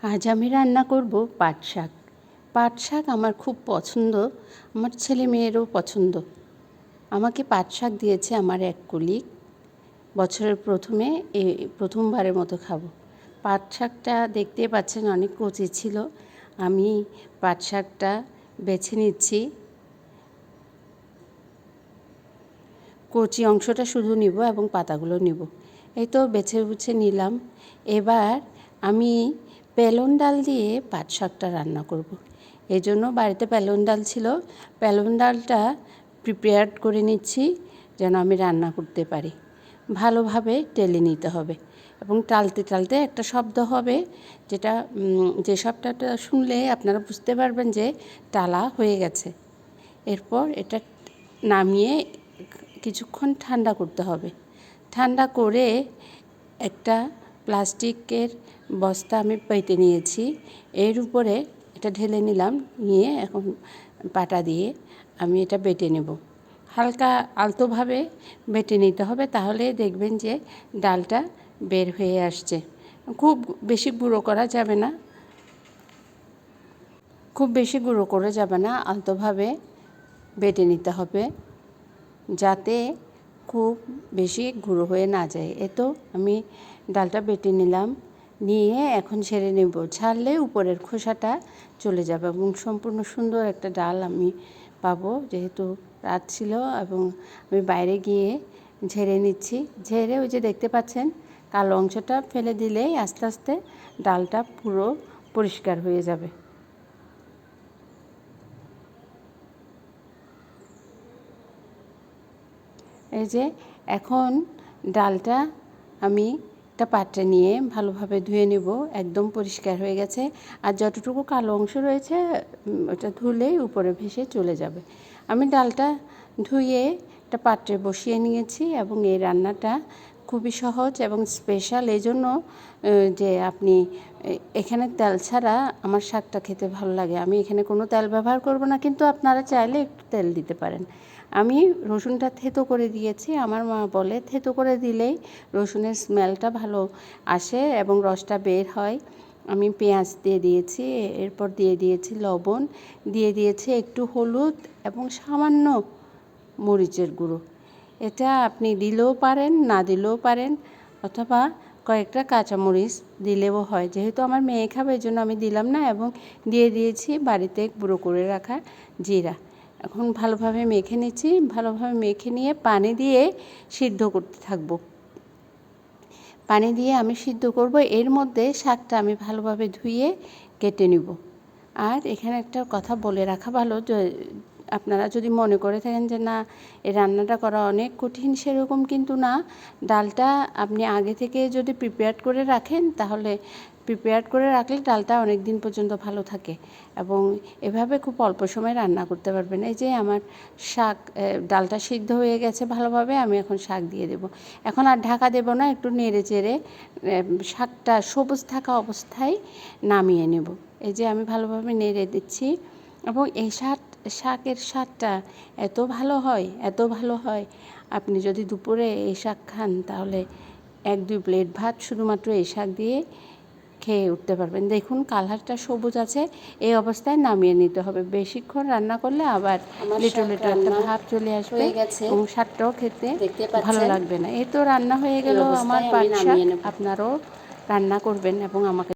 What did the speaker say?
আজ আমি রান্না করব পাট শাক। পাট শাক আমার খুব পছন্দ, আমার ছেলে মেয়েরও পছন্দ। আমাকে পাট শাক দিয়েছে আমার এক কলিগ। বছরের প্রথমবারের মতো খাবো। পাট শাকটা দেখতে পাচ্ছেন অনেক কচি ছিল। আমি পাট শাকটা বেছে নিচ্ছি, কচি অংশটা শুধু নিব এবং পাতাগুলো নিব। এই তো বেছে বুছে নিলাম। এবার আমি পেলন ডাল দিয়ে পাট শাকটা রান্না করব। এই জন্য বাড়িতে পেলন ডাল ছিল, পেলন ডালটা প্রিপেয়ার করে নিচ্ছি যেন আমি রান্না করতে পারি। ভালোভাবে টেলে নিতে হবে এবং টালতে টালতে একটা শব্দ হবে, যে শব্দটা শুনলে আপনারা বুঝতে পারবেন যে টালা হয়ে গেছে। এরপর এটা নামিয়ে কিছুক্ষণ ঠান্ডা করতে হবে। ঠান্ডা করে একটা প্লাস্টিকের বস্তা আমি পেতে নিয়েছি, এর উপরে এটা ঢেলে নিলাম, নিয়ে এখন পাটা দিয়ে আমি এটা বেটে নেব। হালকা আলতোভাবে বেটে নিতে হবে, তাহলে দেখবেন যে ডালটা বের হয়ে আসছে। খুব বেশি গুঁড়ো করা যাবে না, আলতোভাবে বেটে নিতে হবে যাতে খুব বেশি গুঁড়ো হয়ে না যায়। তো আমি ডালটা বেটে নিলাম, নিয়ে এখন ছেড়ে নেব। ছাড়লে উপরের খোসাটা চলে যাবে এবং সম্পূর্ণ সুন্দর একটা ডাল আমি পাবো। যেহেতু রাত ছিল এবং আমি বাইরে গিয়ে ঝেড়ে নিচ্ছি। ঝেড়ে ওই যে দেখতে পাচ্ছেন কালো অংশটা ফেলে দিলেই আস্তে আস্তে ডালটা পুরো পরিষ্কার হয়ে যাবে। এই যে এখন ডালটা আমি একটা পাত্রে নিয়ে ভালোভাবে ধুয়ে নেব। একদম পরিষ্কার হয়ে গেছে, আর যতটুকু কালো অংশ রয়েছে ওটা ধুলেই উপরে ভেসে চলে যাবে। আমি ডালটা ধুয়ে একটা পাত্রে বসিয়ে নিয়েছি এবং এই রান্নাটা খুবই সহজ এবং স্পেশাল এই জন্য যে আপনি এখানে তেল ছাড়া আমার শাকটা খেতে ভালো লাগে। আমি এখানে কোনো তেল ব্যবহার করব না, কিন্তু আপনারা চাইলে একটু তেল দিতে পারেন। আমি রসুনটা থেতো করে দিয়েছি। আমার মা বলে থেতো করে দিলেই রসুনের স্মেলটা ভালো আসে এবং রসটা বের হয়। আমি পেঁয়াজ দিয়ে দিয়েছি, এরপর দিয়ে দিয়েছি লবণ, দিয়ে দিয়েছি একটু হলুদ এবং সামান্য মরিচের গুঁড়ো। এটা আপনি দিলেও পারেন, না দিলেও পারেন, অথবা কয়েকটা কাঁচামরিচ দিলেও হয়। যেহেতু আমার মেয়ে খাবে এই জন্য আমি দিলাম না, এবং দিয়ে দিয়েছি বাড়িতে গুঁড়ো করে রাখা জিরা। এখন ভালোভাবে মেখে নিচ্ছি। ভালোভাবে মেখে নিয়ে পানি দিয়ে সিদ্ধ করতে থাকবো। পানি দিয়ে আমি সিদ্ধ করব, এর মধ্যে শাকটা আমি ভালোভাবে ধুয়ে কেটে নিব। আর এখানে একটা কথা বলে রাখা ভালো, যে আপনারা যদি মনে করে থাকেন যে না এই রান্নাটা করা অনেক কঠিন, সেরকম কিন্তু না। ডালটা আপনি আগে থেকে যদি প্রিপেয়ার করে রাখেন, তাহলে প্রিপেয়ার করে রাখলে ডালটা অনেক দিন পর্যন্ত ভালো থাকে এবং এভাবে খুব অল্প সময় রান্না করতে পারবেন। এই যে আমার শাক ডালটা সিদ্ধ হয়ে গেছে ভালোভাবে, আমি এখন শাক দিয়ে দেব। এখন আর ঢাকা দেব না, একটু নেড়ে চেড়ে শাকটা সবুজ থাকা অবস্থায় নামিয়ে নেব। এই যে আমি ভালোভাবে নেড়ে দিচ্ছি এবং এই শাকের স্বাদটা এত ভালো হয়, আপনি যদি দুপুরে এই শাক খান তাহলে 1-2 প্লেট ভাত শুধুমাত্র এই শাক দিয়ে খেয়ে উঠতে পারবেন। দেখুন কালারটা সবুজ আছে, এই অবস্থায় নামিয়ে নিতে হবে। বেশিক্ষণ রান্না করলে আবার লিটল একটা ভাব চলে আসবে এবং স্বাদটাও খেতে ভালো লাগবে না। এই তো রান্না হয়ে গেল আমার পাট শাক। আপনারাও রান্না করবেন এবং আমাকে